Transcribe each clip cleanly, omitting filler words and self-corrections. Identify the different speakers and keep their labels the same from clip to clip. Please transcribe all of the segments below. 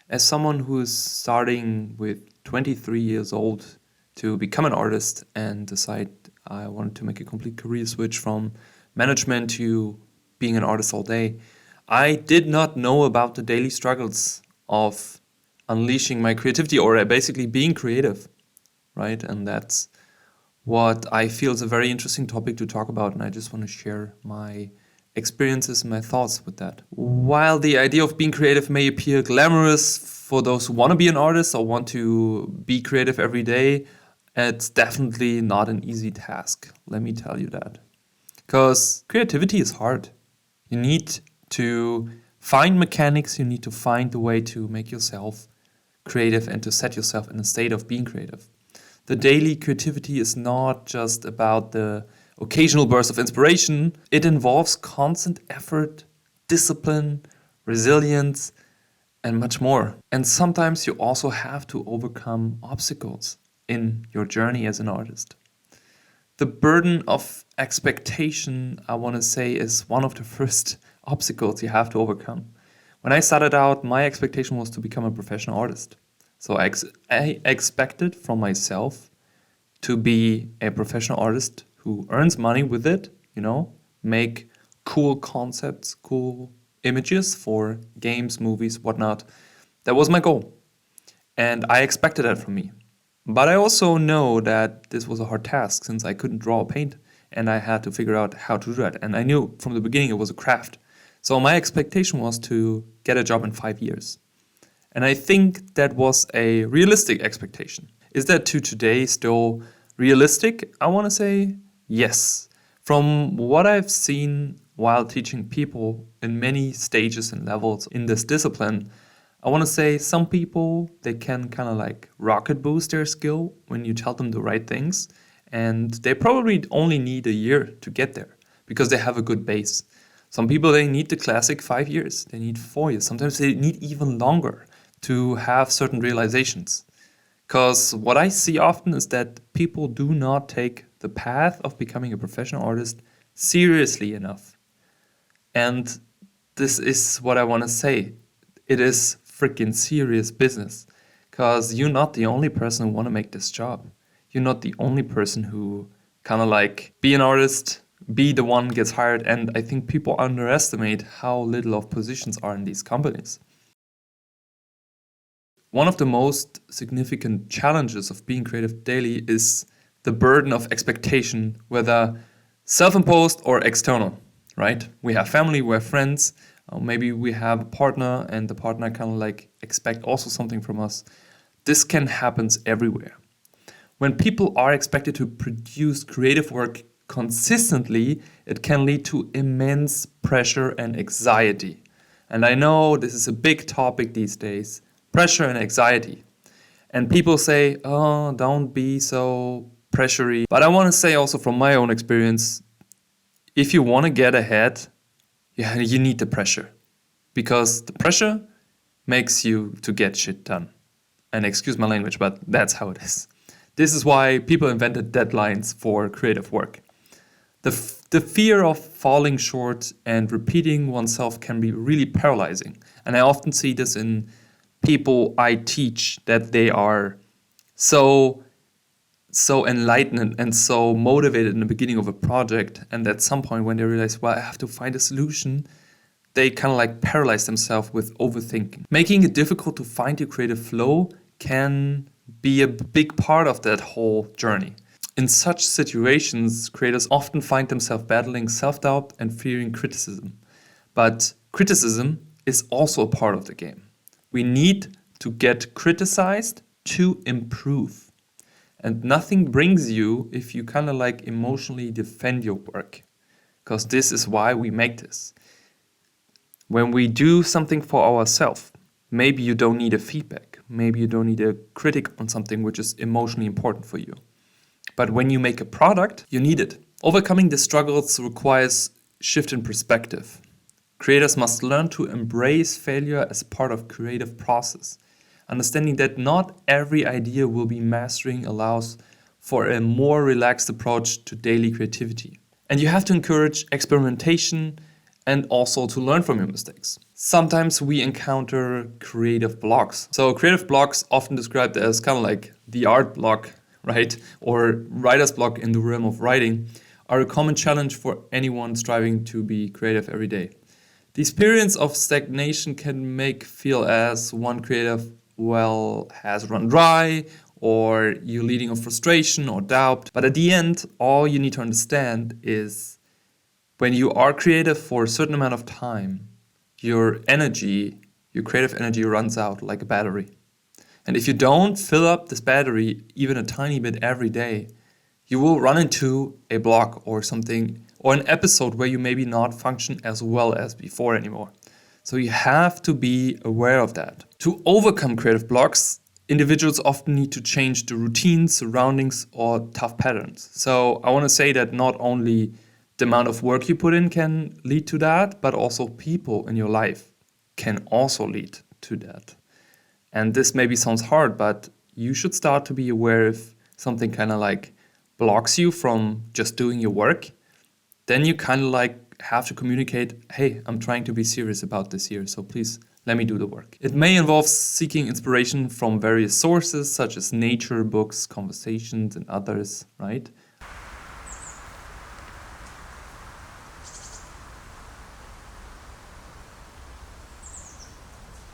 Speaker 1: As someone who is starting with 23 years old to become an artist and decide I wanted to make a complete career switch from management to being an artist all day, I did not know about the daily struggles of unleashing my creativity or basically being creative, right? And that's what I feel is a very interesting topic to talk about, and I just want to share my experiences and my thoughts with that. While the idea of being creative may appear glamorous for those who want to be an artist or want to be creative every day, it's definitely not an easy task. Let me tell you that. Because creativity is hard. You need to find mechanics, you need to find the way to make yourself creative and to set yourself in a state of being creative. The daily creativity is not just about the occasional burst of inspiration. It involves constant effort, discipline, resilience, and much more. And sometimes you also have to overcome obstacles in your journey as an artist. The burden of expectation, I want to say, is one of the first obstacles you have to overcome. When I started out, my expectation was to become a professional artist. So I expected from myself to be a professional artist who earns money with it, make cool concepts, cool images for games, movies, whatnot. That was my goal. And I expected that from me. But I also know that this was a hard task since I couldn't draw or paint and I had to figure out how to do that. And I knew from the beginning it was a craft. So my expectation was to get a job in 5 years. And I think that was a realistic expectation. Is that to today still realistic? I want to say yes. From what I've seen while teaching people in many stages and levels in this discipline, I want to say some people, they can kind of like rocket boost their skill when you tell them the right things. And they probably only need a year to get there because they have a good base. Some people, they need the classic 5 years. They need 4 years. Sometimes they need even longer to have certain realizations. Because what I see often is that people do not take the path of becoming a professional artist seriously enough. And this is what I want to say. It is freaking serious business. Because you're not the only person who want to make this job. You're not the only person who kind of like be an artist, be the one gets hired. And I think people underestimate how little of positions are in these companies. One of the most significant challenges of being creative daily is the burden of expectation, whether self-imposed or external, right? We have family, we have friends, maybe we have a partner and the partner kind of like expect also something from us. This can happen everywhere. When people are expected to produce creative work consistently, it can lead to immense pressure and anxiety. And I know this is a big topic these days. Pressure and anxiety. And people say, oh, don't be so pressury. But I want to say also from my own experience, if you want to get ahead, you need the pressure. Because the pressure makes you to get shit done. And excuse my language, but that's how it is. This is why people invented deadlines for creative work. The fear of falling short and repeating oneself can be really paralyzing. And I often see this in people I teach, that they are so enlightened and so motivated in the beginning of a project, and at some point when they realize, well, I have to find a solution, they kind of like paralyze themselves with overthinking. Making it difficult to find your creative flow can be a big part of that whole journey. In such situations, creators often find themselves battling self-doubt and fearing criticism. But criticism is also a part of the game. We need to get criticized to improve. And nothing brings you if you kind of like emotionally defend your work. Because this is why we make this. When we do something for ourselves, maybe you don't need a feedback. Maybe you don't need a critic on something which is emotionally important for you. But when you make a product, you need it. Overcoming the struggles requires shift in perspective. Creators must learn to embrace failure as part of creative process. Understanding that not every idea will be mastering allows for a more relaxed approach to daily creativity. And you have to encourage experimentation and also to learn from your mistakes. Sometimes we encounter creative blocks. So creative blocks, often described as kind of like the art block, right? Or writer's block in the realm of writing, are a common challenge for anyone striving to be creative every day. These periods of stagnation can make feel as one creative well has run dry, or you're leading of frustration or doubt. But at the end, all you need to understand is when you are creative for a certain amount of time, your energy, your creative energy runs out like a battery. And if you don't fill up this battery even a tiny bit every day, you will run into a block or something, or an episode where you maybe not function as well as before anymore. So you have to be aware of that. To overcome creative blocks, individuals often need to change the routines, surroundings, or tough patterns. So I want to say that not only the amount of work you put in can lead to that, but also people in your life can also lead to that. And this maybe sounds hard, but you should start to be aware if something kind of like blocks you from just doing your work. Then you kind of like have to communicate, hey, I'm trying to be serious about this here, so please let me do the work. It may involve seeking inspiration from various sources, such as nature, books, conversations, and others, right?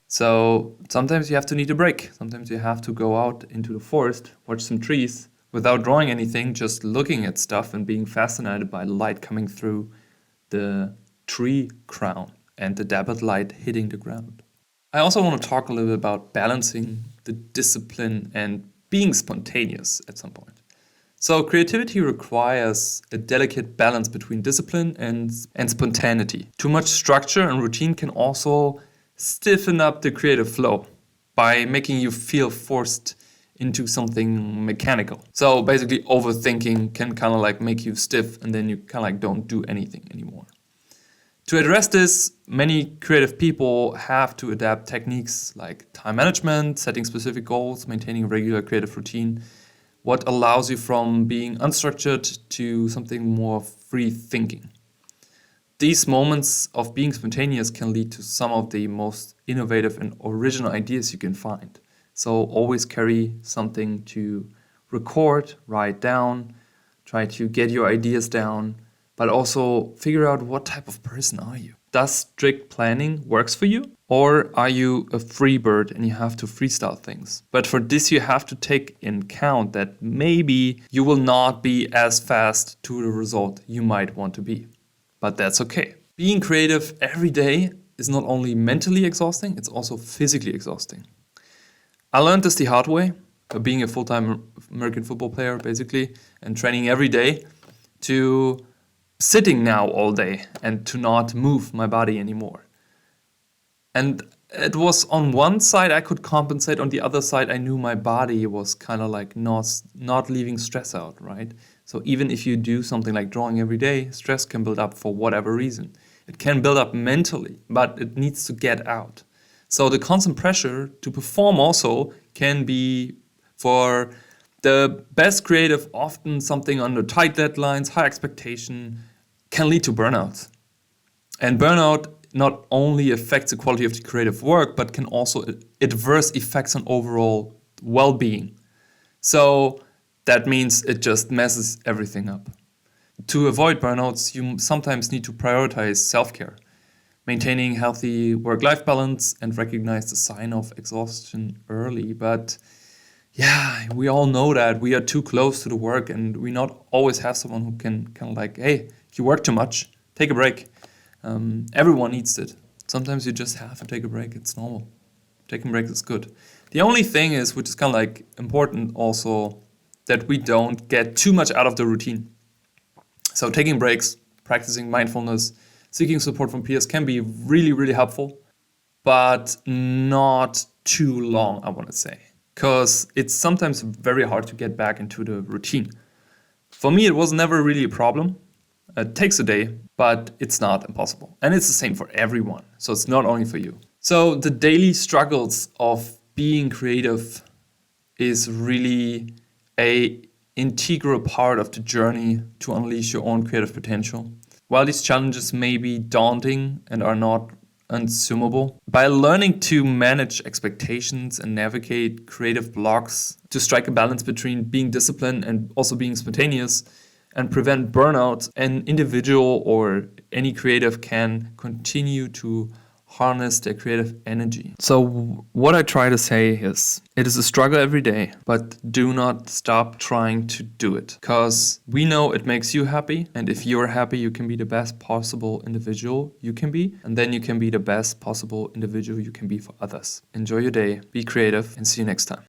Speaker 1: So sometimes you have to need a break. Sometimes you have to go out into the forest, watch some trees, without drawing anything, just looking at stuff and being fascinated by the light coming through the tree crown and the dappled light hitting the ground. I also want to talk a little bit about balancing the discipline and being spontaneous at some point. So creativity requires a delicate balance between discipline and spontaneity. Too much structure and routine can also stiffen up the creative flow by making you feel forced into something mechanical. So basically overthinking can kind of like make you stiff, and then you kind of like don't do anything anymore. To address this, many creative people have to adapt techniques like time management, setting specific goals, maintaining a regular creative routine, what allows you from being unstructured to something more free thinking. These moments of being spontaneous can lead to some of the most innovative and original ideas you can find. So always carry something to record, write down, try to get your ideas down, but also figure out what type of person are you. Does strict planning works for you? Or are you a free bird and you have to freestyle things? But for this, you have to take in count that maybe you will not be as fast to the result you might want to be. But that's okay. Being creative every day is not only mentally exhausting, it's also physically exhausting. I learned this the hard way, being a full-time American football player, basically, and training every day, to sitting now all day and to not move my body anymore. And it was on one side I could compensate, on the other side I knew my body was kind of like not leaving stress out, right? So even if you do something like drawing every day, stress can build up for whatever reason. It can build up mentally, but it needs to get out. So the constant pressure to perform also can be, for the best creative, often something under tight deadlines, high expectation, can lead to burnout. And burnout not only affects the quality of the creative work, but can also adverse effects on overall well-being. So that means it just messes everything up. To avoid burnouts, you sometimes need to prioritize self-care, maintaining healthy work-life balance, and recognize the sign of exhaustion early. But yeah, we all know that we are too close to the work, and we not always have someone who can kind of like, hey, if you work too much, take a break. Everyone needs it. Sometimes you just have to take a break. It's normal. Taking breaks is good. The only thing is, which is kind of like important also, that we don't get too much out of the routine. So taking breaks, practicing mindfulness, seeking support from peers can be really, really helpful, but not too long, I want to say, because it's sometimes very hard to get back into the routine. For me, it was never really a problem. It takes a day, but it's not impossible. And it's the same for everyone. So it's not only for you. So the daily struggles of being creative is really a integral part of the journey to unleash your own creative potential. While these challenges may be daunting and are not unsumable, by learning to manage expectations and navigate creative blocks, to strike a balance between being disciplined and also being spontaneous, and prevent burnout, an individual or any creative can continue to harness their creative energy. So what I try to say is, it is a struggle every day, but do not stop trying to do it. Because we know it makes you happy, and if you're happy, you can be the best possible individual you can be, and then you can be the best possible individual you can be for others. Enjoy your day, be creative, and see you next time.